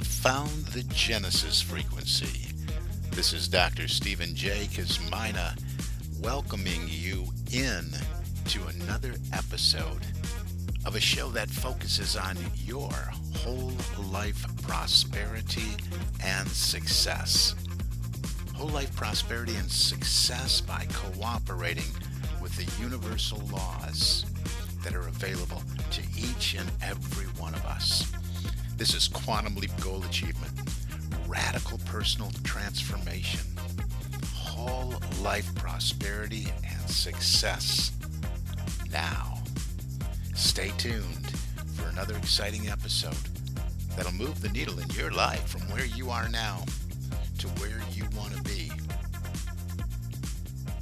have found the Genesis frequency. This is Dr. Stephen J. Kosmyna welcoming you in to another episode of a show that focuses on your whole life prosperity and success. Whole life prosperity and success by cooperating with the universal laws that are available to each and every one of us. This is Quantum Leap Goal Achievement, radical personal transformation, whole life prosperity and success. Now, stay tuned for another exciting episode that'll move the needle in your life from where you are now to where you want to be.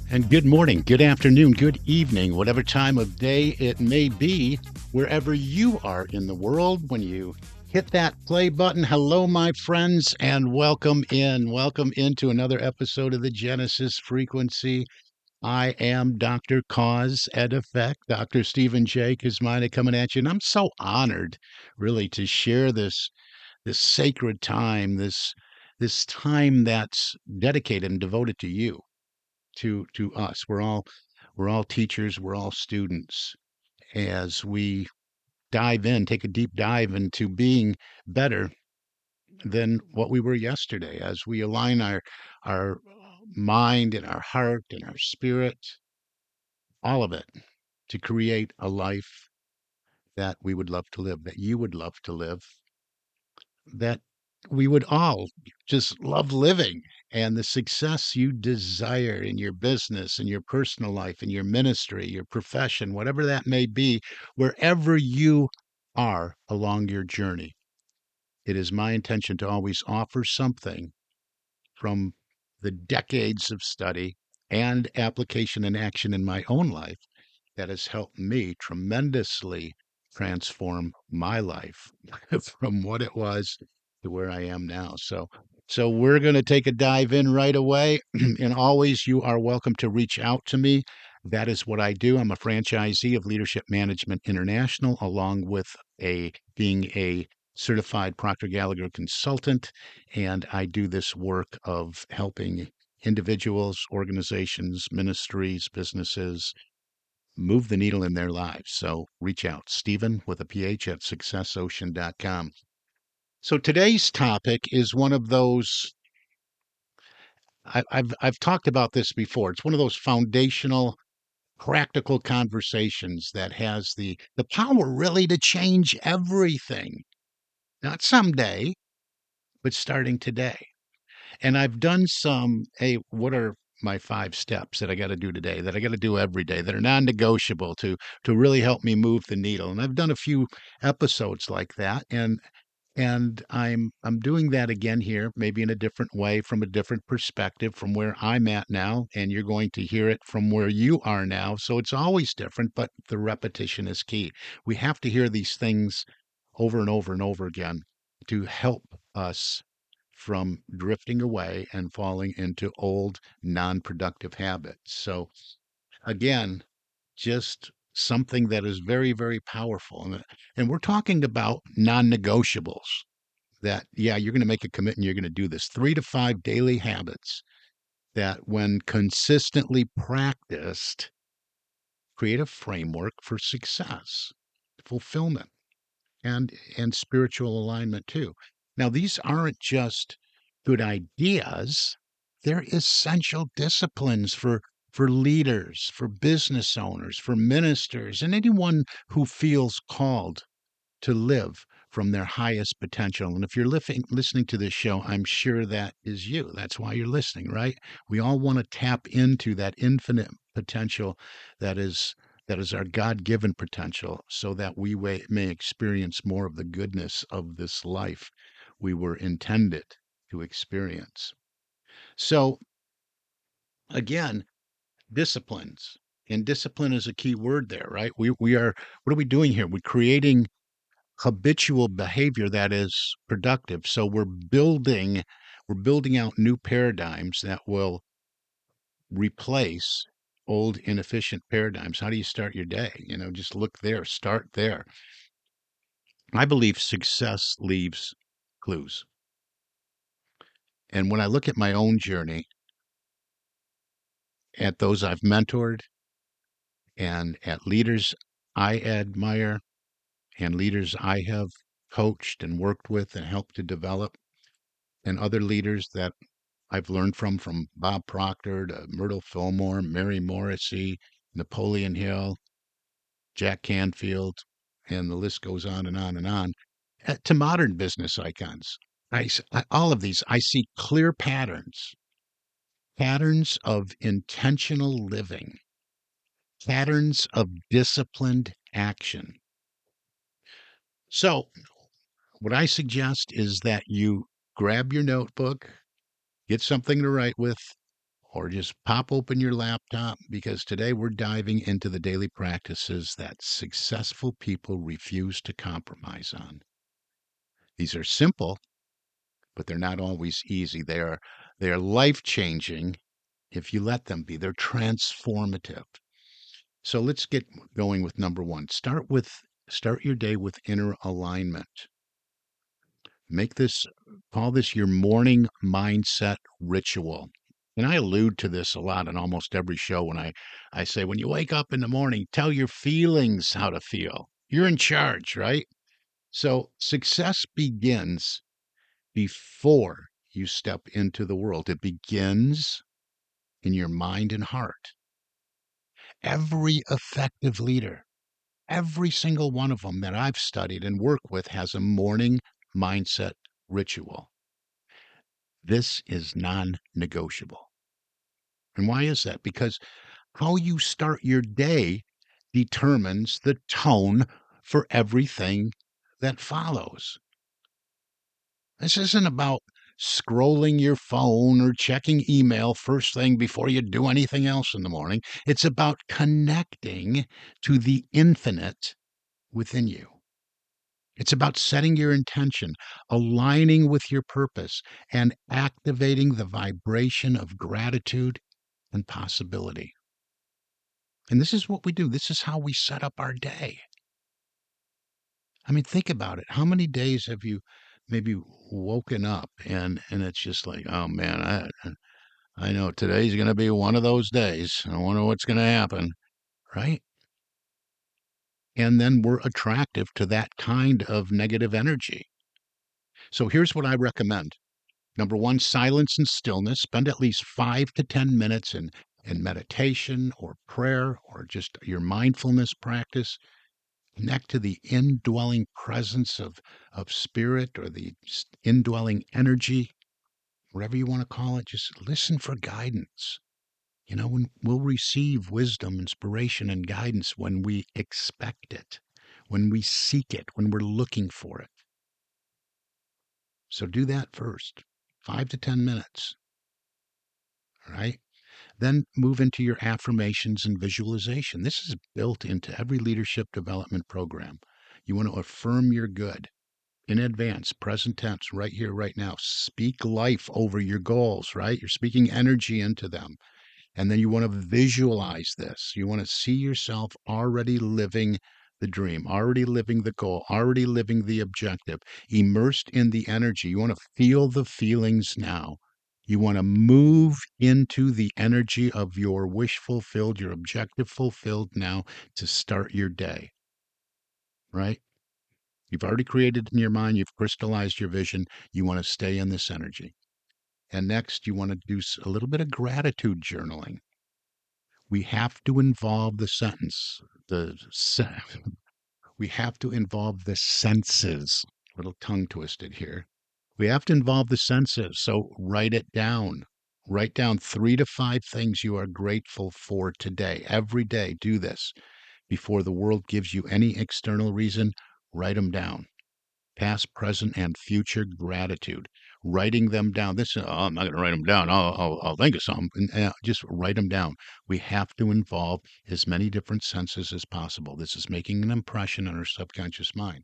And good morning, good afternoon, good evening, whatever time of day it may be, wherever you are in the world. When you hit that play button, hello, my friends, and welcome in. Welcome into another episode of the Genesis Frequency. I am Dr. Cause and Effect, Dr. Stephen J. Kosmyna coming at you, and I'm so honored, really, to share this sacred time, this time that's dedicated and devoted to you. To us. We're all teachers, we're all students as we take a deep dive into being better than what we were yesterday, as we align our mind and our heart and our spirit, all of it, to create a life that we would love to live, that you would love to live, that we would all just love living, and the success you desire in your business, in your personal life, in your ministry, your profession, whatever that may be, wherever you are along your journey. It is my intention to always offer something from the decades of study and application and action in my own life that has helped me tremendously transform my life from what it was to where I am now. So we're going to take a dive in right away. And always, you are welcome to reach out to me. That is what I do. I'm a franchisee of Leadership Management International, along with being a certified Proctor Gallagher consultant. And I do this work of helping individuals, organizations, ministries, businesses move the needle in their lives. So reach out, Stephen with a PH at successocean.com. So today's topic is one of those, I've talked about this before. It's one of those foundational, practical conversations that has the power really to change everything. Not someday, but starting today. And I've done what are my 5 steps that I got to do today, that I got to do every day, that are non-negotiable to really help me move the needle. And I've done a few episodes like that, and I'm doing that again here, maybe in a different way, from a different perspective, from where I'm at now, and you're going to hear it from where you are now. So it's always different, but the repetition is key. We have to hear these things over and over and over again to help us from drifting away and falling into old non-productive habits. So again, just something that is very, very powerful. And we're talking about non-negotiables that, yeah, you're going to make a commitment, you're going to do this. 3 to 5 daily habits that, when consistently practiced, create a framework for success, fulfillment, and spiritual alignment too. Now, these aren't just good ideas, they're essential disciplines for leaders, for business owners, for ministers, and anyone who feels called to live from their highest potential. And if you're listening to this show, I'm sure that is you. That's why you're listening, right? We all want to tap into that infinite potential that is our God-given potential, so that we may experience more of the goodness of this life we were intended to experience. So again, disciplines. And discipline is a key word there, right? We are, what are we doing here? We're creating habitual behavior that is productive. So we're building out new paradigms that will replace old inefficient paradigms. How do you start your day? Just look there, start there. I believe success leaves clues. And when I look at my own journey, at those I've mentored, and at leaders I admire, and leaders I have coached and worked with and helped to develop, and other leaders that I've learned from Bob Proctor to Myrtle Fillmore, Mary Morrissey, Napoleon Hill, Jack Canfield, and the list goes on and on and on, to modern business icons. All of these, I see clear patterns of intentional living, patterns of disciplined action. So, what I suggest is that you grab your notebook, get something to write with, or just pop open your laptop, because today we're diving into the daily practices that successful people refuse to compromise on. These are simple, but they're not always easy. They are life-changing if you let them be. They're transformative. So let's get going with number 1. Start your day with inner alignment. Make this Call this your morning mindset ritual. And I allude to this a lot in almost every show when I say, when you wake up in the morning, tell your feelings how to feel. You're in charge, right? So success begins before you step into the world. It begins in your mind and heart. Every effective leader, every single one of them that I've studied and worked with, has a morning mindset ritual. This is non-negotiable. And why is that? Because how you start your day determines the tone for everything that follows. This isn't about scrolling your phone or checking email first thing before you do anything else in the morning. It's about connecting to the infinite within you. It's about setting your intention, aligning with your purpose, and activating the vibration of gratitude and possibility. And this is what we do. This is how we set up our day. I mean, think about it. How many days have you maybe woken up and it's just like, oh man, I know today's going to be one of those days. I wonder what's going to happen, right? And then we're attractive to that kind of negative energy. So here's what I recommend. Number 1, silence and stillness. Spend at least 5 to 10 minutes in meditation or prayer or just your mindfulness practice. Connect to the indwelling presence of spirit, or the indwelling energy, whatever you want to call it. Just listen for guidance. When we'll receive wisdom, inspiration, and guidance when we expect it, when we seek it, when we're looking for it. So do that first, 5 to 10 minutes. All right. Then move into your affirmations and visualization. This is built into every leadership development program. You want to affirm your good in advance, present tense, right here, right now. Speak life over your goals, right? You're speaking energy into them. And then you want to visualize this. You want to see yourself already living the dream, already living the goal, already living the objective, immersed in the energy. You want to feel the feelings now. You want to move into the energy of your wish fulfilled, your objective fulfilled now, to start your day, right? You've already created in your mind, you've crystallized your vision. You want to stay in this energy. And next, you want to do a little bit of gratitude journaling. We have to involve the sentence, we have to involve the senses. Little tongue twisted here. We have to involve the senses. So write it down. Write down 3 to 5 things you are grateful for today. Every day, do this. Before the world gives you any external reason, write them down. Past, present, and future gratitude. Writing them down. I'm not going to write them down. I'll think of something. Just write them down. We have to involve as many different senses as possible. This is making an impression on our subconscious mind.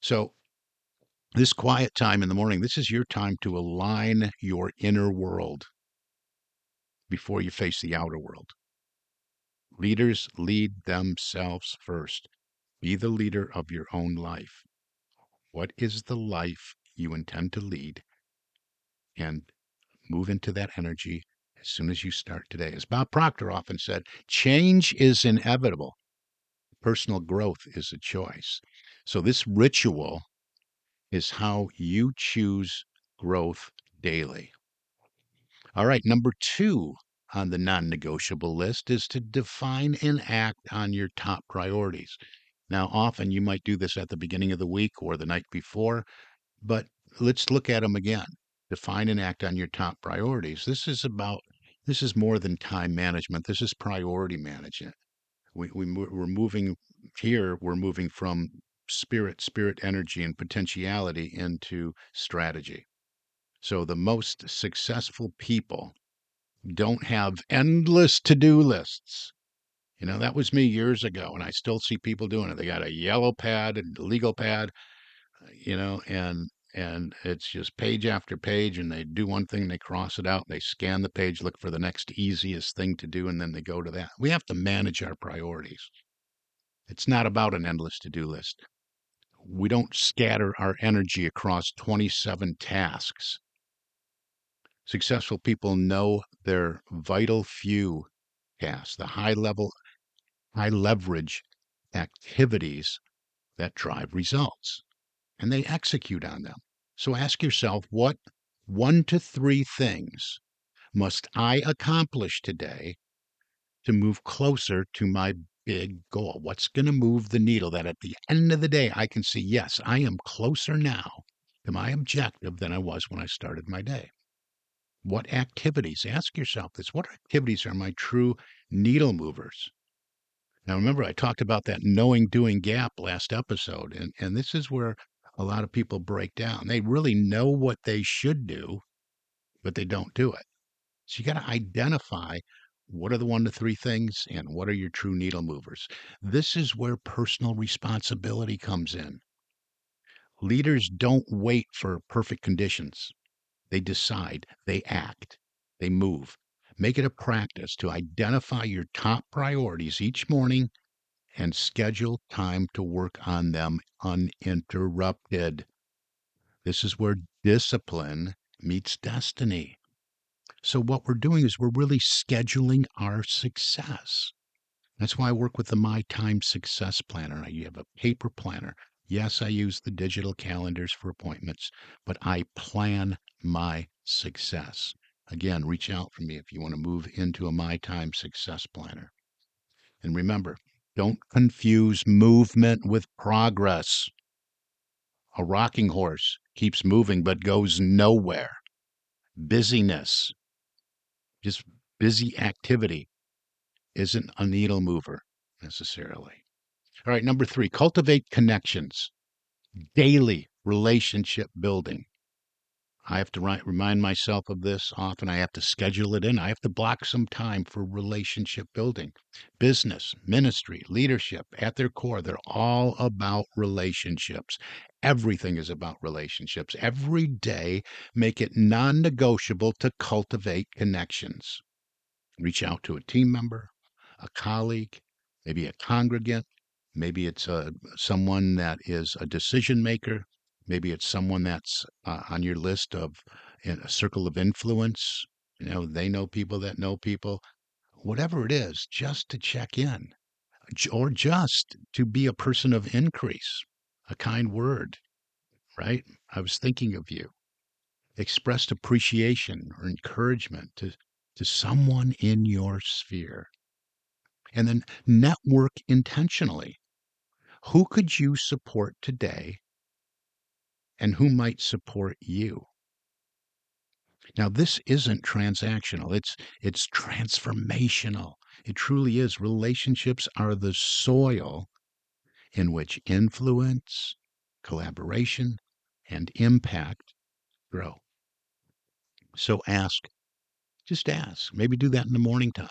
So this quiet time in the morning, this is your time to align your inner world before you face the outer world. Leaders lead themselves first. Be the leader of your own life. What is the life you intend to lead? And Move into that energy as soon as you start today. As Bob Proctor often said, change is inevitable. Personal growth is a choice. So this ritual is how you choose growth daily. All right, number 2 on the non-negotiable list is to define and act on your top priorities. Now, often you might do this at the beginning of the week or the night before, but let's look at them again. Define and act on your top priorities. This is more than time management. This is priority management. We're moving here. We're moving from spirit energy and potentiality into strategy. So the most successful people don't have endless to-do lists. That was me years ago, and I still see people doing it. They got a yellow pad and legal pad, and it's just page after page, and they do one thing, they cross it out, they scan the page, look for the next easiest thing to do, and then they go to that. We have to manage our priorities. It's not about an endless to-do list. We don't scatter our energy across 27 tasks. Successful people know their vital few tasks, the high leverage activities that drive results, and they execute on them. So ask yourself, what 1 to 3 things must I accomplish today to move closer to my big goal? What's going to move the needle that at the end of the day, I can see, yes, I am closer now to my objective than I was when I started my day? What activities, ask yourself this, what activities are my true needle movers? Now, remember, I talked about that knowing doing gap last episode, and this is where a lot of people break down. They really know what they should do, but they don't do it. So you got to identify what are the 1 to 3 things and what are your true needle movers. This is where personal responsibility comes in. Leaders don't wait for perfect conditions. They decide, they act, they move. Make it a practice to identify your top priorities each morning and schedule time to work on them uninterrupted. This is where discipline meets destiny. So, what we're doing is we're really scheduling our success. That's why I work with the My Time Success Planner. You have a paper planner. Yes, I use the digital calendars for appointments, but I plan my success. Again, reach out for me if you want to move into a My Time Success Planner. And remember, don't confuse movement with progress. A rocking horse keeps moving but goes nowhere. Busyness, just busy activity, isn't a needle mover necessarily. All right, number 3, cultivate connections, daily relationship building. I have to remind myself of this often. I have to schedule it in. I have to block some time for relationship building. Business, ministry, leadership, at their core, they're all about relationships. Everything is about relationships. Every day, make it non negotiable to cultivate connections. Reach out to a team member, a colleague, maybe a congregant. Maybe it's someone that is a decision maker. Maybe it's someone that's on your list of in a circle of influence. They know people that know people. Whatever it is, just to check in, or just to be a person of increase, a kind word, right? I was thinking of you. Expressed appreciation or encouragement to someone in your sphere. And then network intentionally. Who could you support today and who might support you? Now, this isn't transactional. It's transformational. It truly is. Relationships are the soil in which influence, collaboration, and impact grow. So just ask. Maybe do that in the morning time,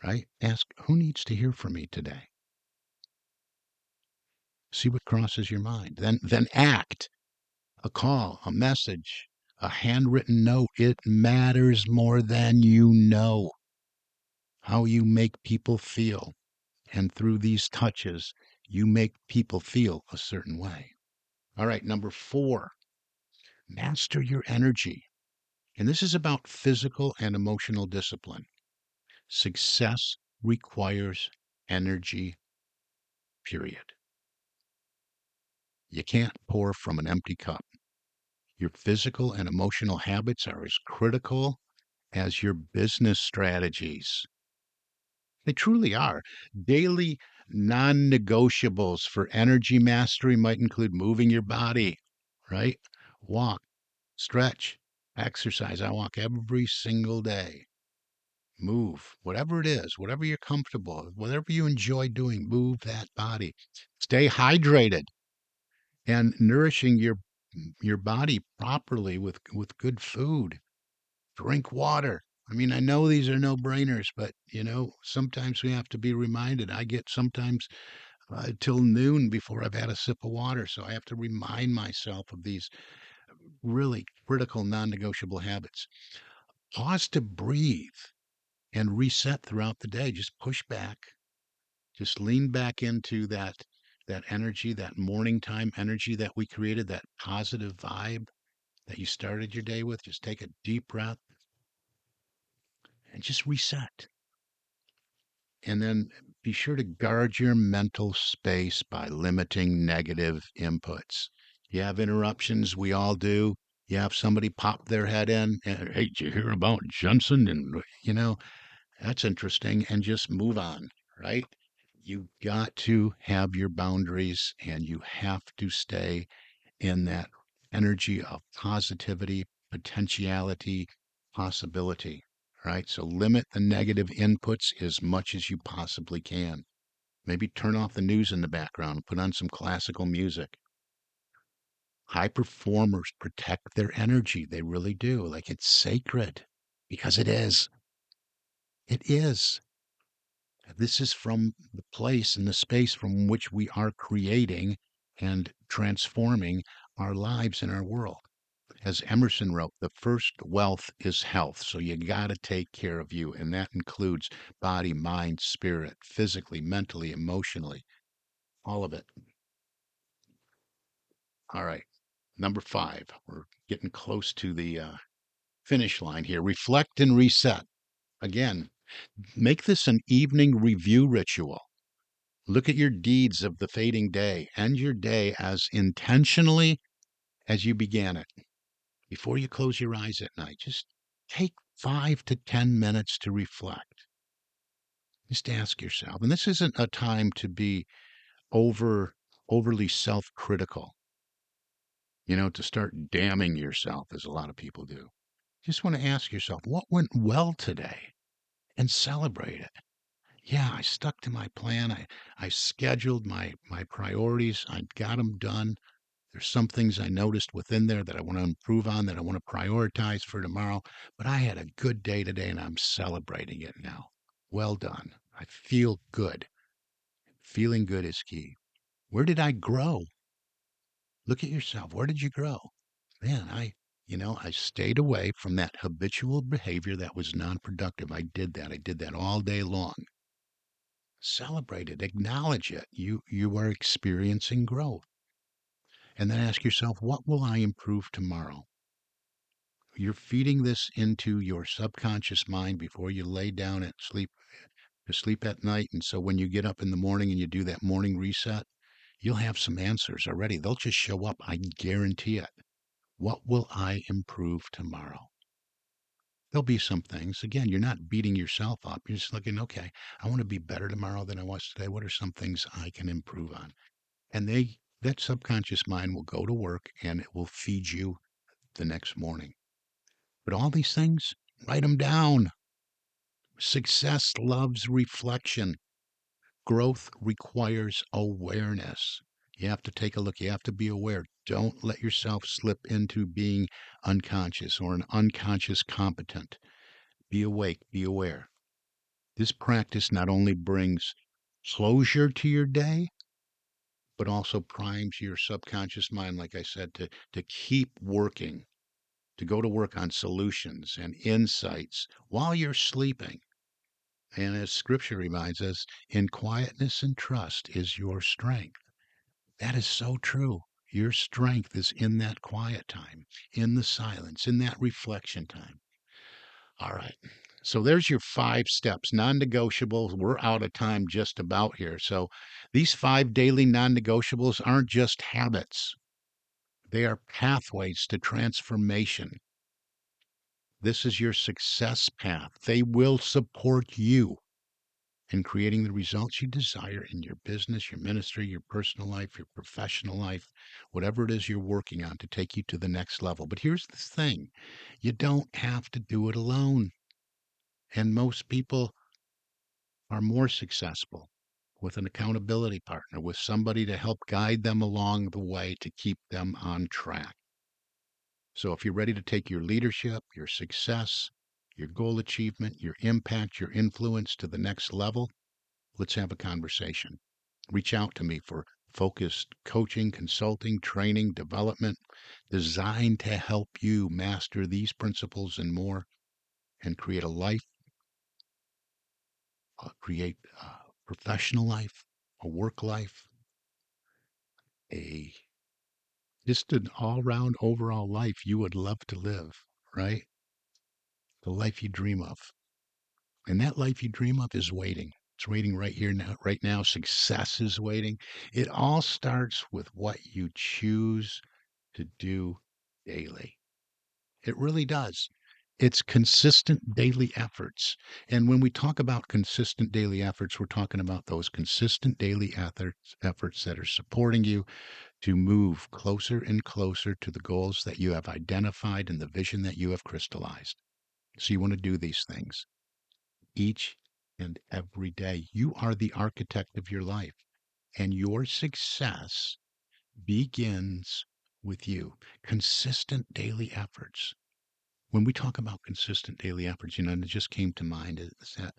right? Ask, who needs to hear from me today? See what crosses your mind. Then act. A call, a message, a handwritten note. It matters more than you know. How you make people feel. And through these touches, you make people feel a certain way. All right, number 4, master your energy. And this is about physical and emotional discipline. Success requires energy, period. You can't pour from an empty cup. Your physical and emotional habits are as critical as your business strategies. They truly are. Daily non negotiables for energy mastery might include moving your body, right? Walk, stretch, exercise. I walk every single day. Move, whatever it is, whatever you're comfortable, whatever you enjoy doing, move that body. Stay hydrated and nourishing your body properly with good food. Drink water. I mean, I know these are no-brainers, but sometimes we have to be reminded. I get sometimes till noon before I've had a sip of water, so I have to remind myself of these really critical non-negotiable habits. Pause to breathe and reset throughout the day. Just push back. Just lean back into that energy, that morning time energy that we created, that positive vibe that you started your day with. Just take a deep breath and just reset. And then be sure to guard your mental space by limiting negative inputs. You have interruptions, we all do. You have somebody pop their head in, and, hey, did you hear about Jensen? And, that's interesting. And just move on, right? You got to have your boundaries and you have to stay in that energy of positivity, potentiality, possibility, right? So limit the negative inputs as much as you possibly can. Maybe turn off the news in the background and put on some classical music. High performers protect their energy. They really do. Like it's sacred because it is. It is. This is from the place and the space from which we are creating and transforming our lives and our world. As Emerson wrote, the first wealth is health. So you got to take care of you. And that includes body, mind, spirit, physically, mentally, emotionally, all of it. All right. Number 5, we're getting close to the finish line here. Reflect and reset. Again, make this an evening review ritual. Look at your deeds of the fading day. End your day as intentionally as you began it. Before you close your eyes at night, just take 5 to 10 minutes to reflect. Just ask yourself, and this isn't a time to be overly self-critical, to start damning yourself as a lot of people do. Just want to ask yourself, what went well today? And celebrate it. Yeah, I stuck to my plan. I scheduled my priorities. I got them done. There's some things I noticed within there that I want to improve on, that I want to prioritize for tomorrow. But I had a good day today and I'm celebrating it now. Well done. I feel good. Feeling good is key. Where did I grow? Look at yourself. Where did you grow? Man, I stayed away from that habitual behavior that was non-productive. I did that. I did that all day long. Celebrate it. Acknowledge it. You are experiencing growth. And then ask yourself, what will I improve tomorrow? You're feeding this into your subconscious mind before you lay down at sleep to sleep at night. And so when you get up in the morning and you do that morning reset, you'll have some answers already. They'll just show up. I guarantee it. What will I improve tomorrow? There'll be some things. Again, you're not beating yourself up. You're just looking, okay, I want to be better tomorrow than I was today. What are some things I can improve on? And that subconscious mind will go to work and it will feed you the next morning. But all these things, write them down. Success loves reflection. Growth requires awareness. You have to take a look. You have to be aware. Don't let yourself slip into being unconscious or an unconscious competent. Be awake, be aware. This practice not only brings closure to your day, but also primes your subconscious mind, like I said, to keep working, to go to work on solutions and insights while you're sleeping. And as scripture reminds us, in quietness and trust is your strength. That is so true. Your strength is in that quiet time, in the silence, in that reflection time. All right. So there's your 5 steps, non-negotiables. We're out of time just about here. So these 5 daily non-negotiables aren't just habits. They are pathways to transformation. This is your success path. They will support you in creating the results you desire in your business, your ministry, your personal life, your professional life, whatever it is you're working on to take you to the next level. But here's the thing, you don't have to do it alone. And most people are more successful with an accountability partner, with somebody to help guide them along the way to keep them on track. So if you're ready to take your leadership, your success, your goal achievement, your impact, your influence to the next level, let's have a conversation. Reach out to me for focused coaching, consulting, training, development designed to help you master these principles and more and create a life, create a professional life, a work life, a just an all-round overall life you would love to live, right? The life you dream of. And that life you dream of is waiting. It's waiting right here now. Right now, success is waiting. It all starts with what you choose to do daily. It really does. It's consistent daily efforts. And when we talk about consistent daily efforts, we're talking about those consistent daily efforts that are supporting you to move closer and closer to the goals that you have identified and the vision that you have crystallized. So you want to do these things each and every day. You are the architect of your life, and your success begins with you. Consistent daily efforts. When we talk about consistent daily efforts, and it just came to mind is that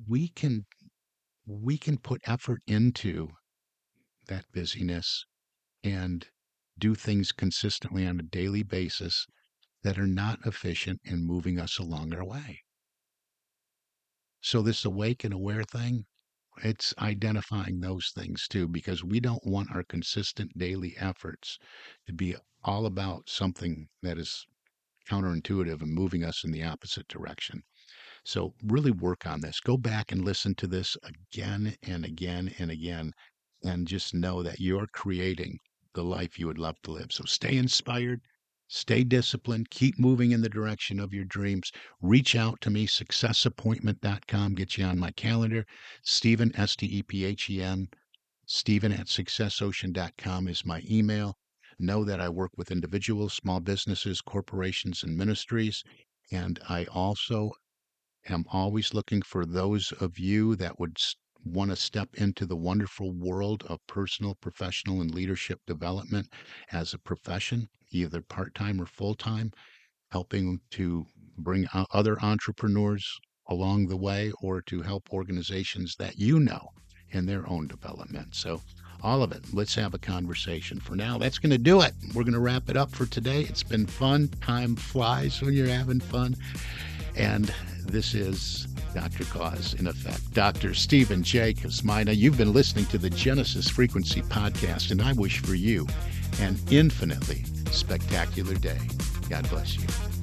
we can we can put effort into that busyness and do things consistently on a daily basis that are not efficient in moving us along our way. So this awake and aware thing, it's identifying those things too, because we don't want our consistent daily efforts to be all about something that is counterintuitive and moving us in the opposite direction. So really work on this. Go back and listen to this again and again and again, and just know that you're creating the life you would love to live. So stay inspired, stay disciplined, keep moving in the direction of your dreams. Reach out to me, successappointment.com, get you on my calendar. Stephen, Stephen, Stephen at successocean.com is my email. Know that I work with individuals, small businesses, corporations, and ministries. And I also am always looking for those of you that would want to step into the wonderful world of personal, professional, and leadership development as a profession, either part-time or full-time, helping to bring other entrepreneurs along the way or to help organizations that you know in their own development. So all of it, let's have a conversation. For now, that's going to do it. We're going to wrap it up for today. It's been fun. Time flies when you're having fun. And this is Dr. Cause in Effect. Dr. Stephen J. Kosmyna, you've been listening to the Genesis Frequency Podcast, and I wish for you an infinitely spectacular day. God bless you.